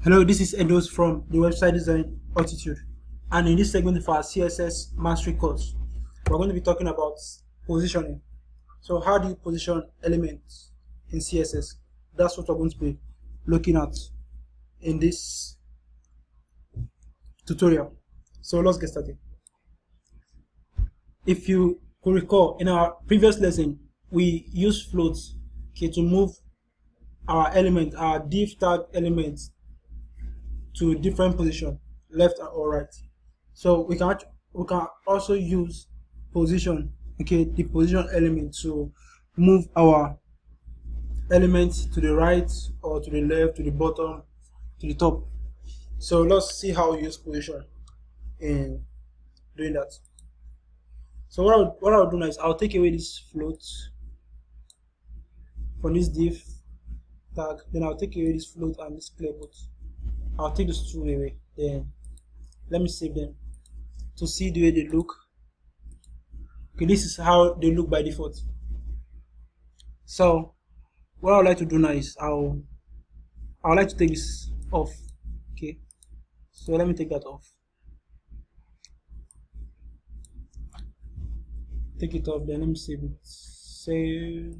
Hello, this is Edos from the website Design Altitude, and in this segment of our CSS Mastery course, we're going to be talking about positioning. So how do you position elements in CSS? That's what we're going to be looking at in this tutorial. So let's get started. If you could recall, in our previous lesson, we used floats to move our element, our div tag elements, to different position, left or right. So we can also use position, the position element, to move our elements to the right or to the left, to the bottom, to the top. So let's see how we use position in doing that. So what I'll do now is I'll take away this float from this div tag, then I'll take away this float and this clear box. I'll take those two away, then let me save them to see the way they look. Okay, this is how they look by default. So what I would like to do now is I would like to take this off. Okay, so let me take that off. Take it off, then let me save it. Save.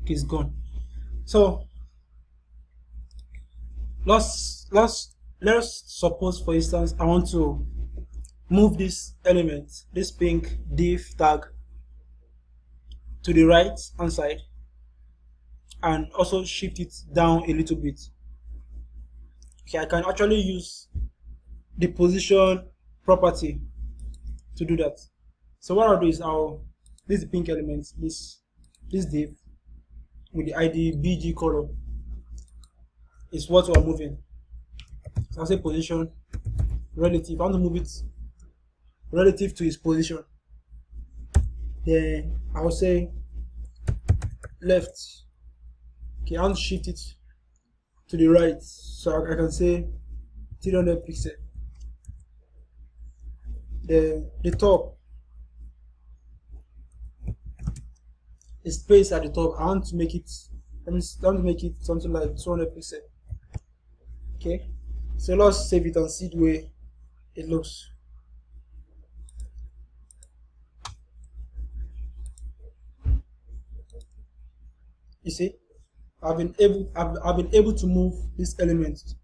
Okay, it's gone. So let's suppose, for instance, I want to move this element, this pink div tag, to the right hand side and also shift it down a little bit. Okay, I can actually use the position property to do that. So what I'll do is this is the pink element, this div with the ID BG color is what we're moving. So I'll say position relative. I want to move it relative to its position. Then I'll say left. Okay, I want to shift it to the right. So I can say 300 pixels. The top is space at the top. I want to make it. I want to make it something like 200 pixels. Okay, so let's save it and see the way it looks. You see, I've been able to move this element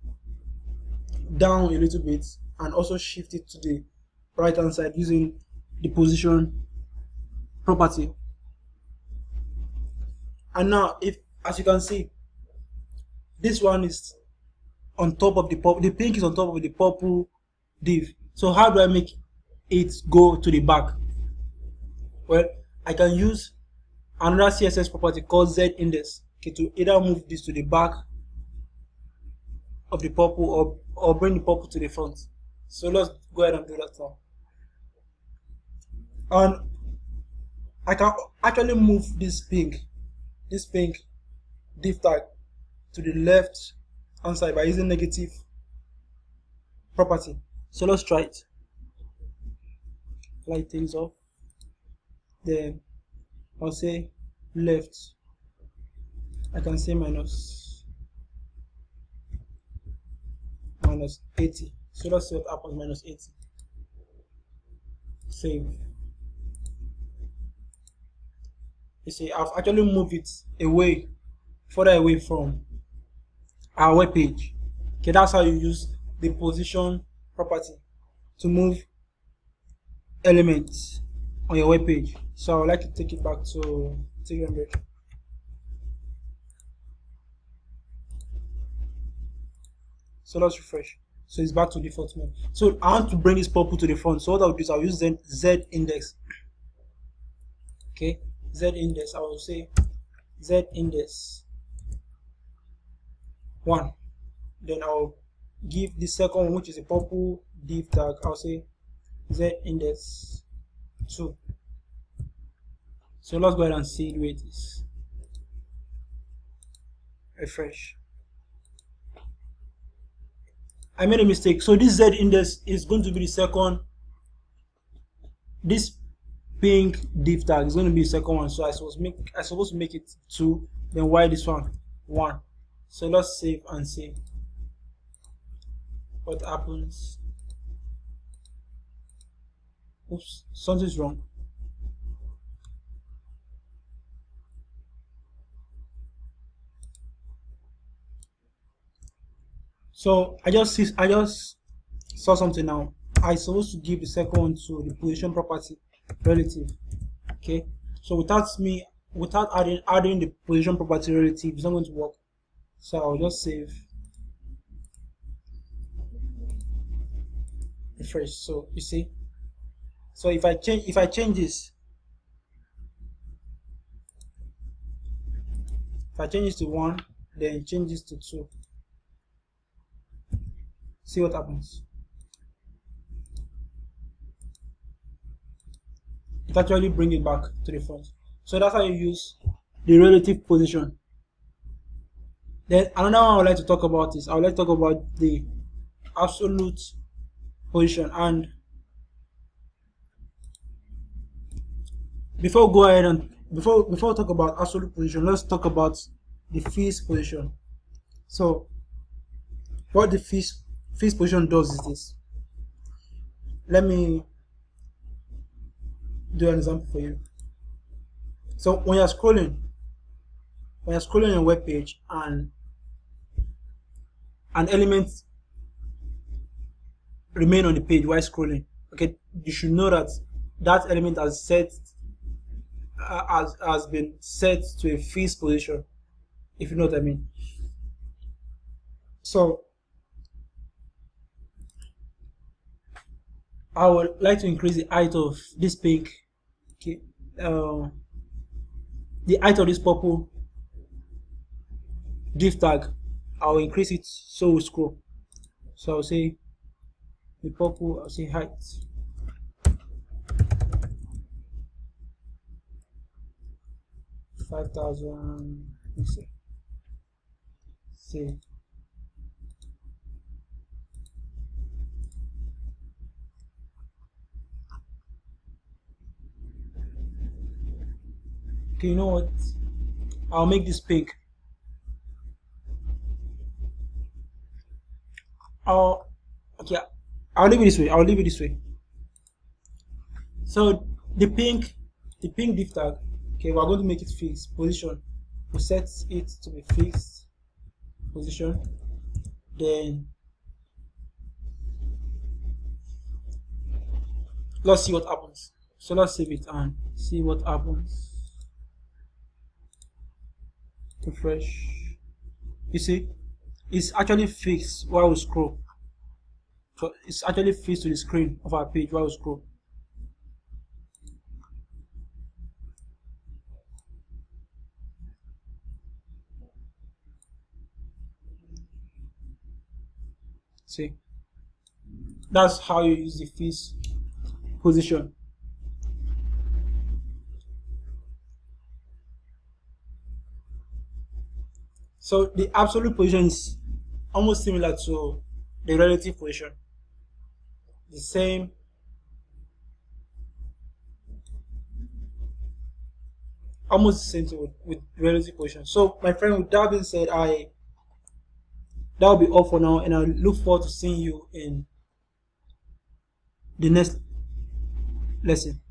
down a little bit and also shift it to the right hand side using the position property. And now, as you can see, this one is on top of the purple. The pink is on top of the purple div. So how do I make it go to the back? Well, I can use another CSS property called Z index, to either move this to the back of the purple or bring the purple to the front. So let's go ahead and do that now. And I can actually move this pink div tag to the left hand side by using negative property. So let's try it. Light things off. Then I'll say left. I can say minus 80. So let's set up as minus 80. Save. You see, I've actually moved it further away from our web page. Okay, that's how you use the position property to move elements on your web page. So I would like to take it back to 300. So let's refresh. So it's back to default mode. So I want to bring this purple to the front. So what I'll do is I'll use Z index. Okay, Z index. I will say Z index 1. Then I'll give the second one, which is a purple div tag. I'll say Z index 2. So let's go ahead and see the way it is. Refresh. I made a mistake. So this Z index is going to be the second. This pink div tag is going to be the second one. So I supposed to make it 2. Then why this one 1? So let's save and see what happens. Oops, something's wrong. So I just saw something now. I supposed to give the second one to the position property relative. Okay. So without adding the position property relative, it's not going to work. So I'll just save, refresh. So you see. So if I change this, if I change this to 1, then change this to 2, see what happens. It actually brings it back to the front. So that's how you use the relative position. Then another one I would like to talk about is I would like to talk about the absolute position. And before we go ahead and before we talk about absolute position, let's talk about the fixed position. So what the fixed position does is this. Let me do an example for you. So when you're scrolling a web page and an element remain on the page while scrolling, okay, you should know that that element has been set to a fixed position, if you know what I mean. So I would like to increase the height of this pink, okay, the height of this purple div tag. I'll increase it so we scroll. So I'll say the purple, I'll say height 5,000 pixels. See. Okay, you know what? I'll make this pink. Okay, I'll leave it this way. I'll leave it this way. So the pink div tag. Okay, we're going to make it fixed position. We set it to be fixed position. Then let's see what happens. So let's save it and see what happens. Refresh. You see, it's actually fixed while we scroll. So it's actually fixed to the screen of our page while we scroll. See, that's how you use the fixed position. So the absolute position is almost similar to the relative position. The same. Almost the same thing with relative position. So my friend, with that being said, that will be all for now, and I look forward to seeing you in the next lesson.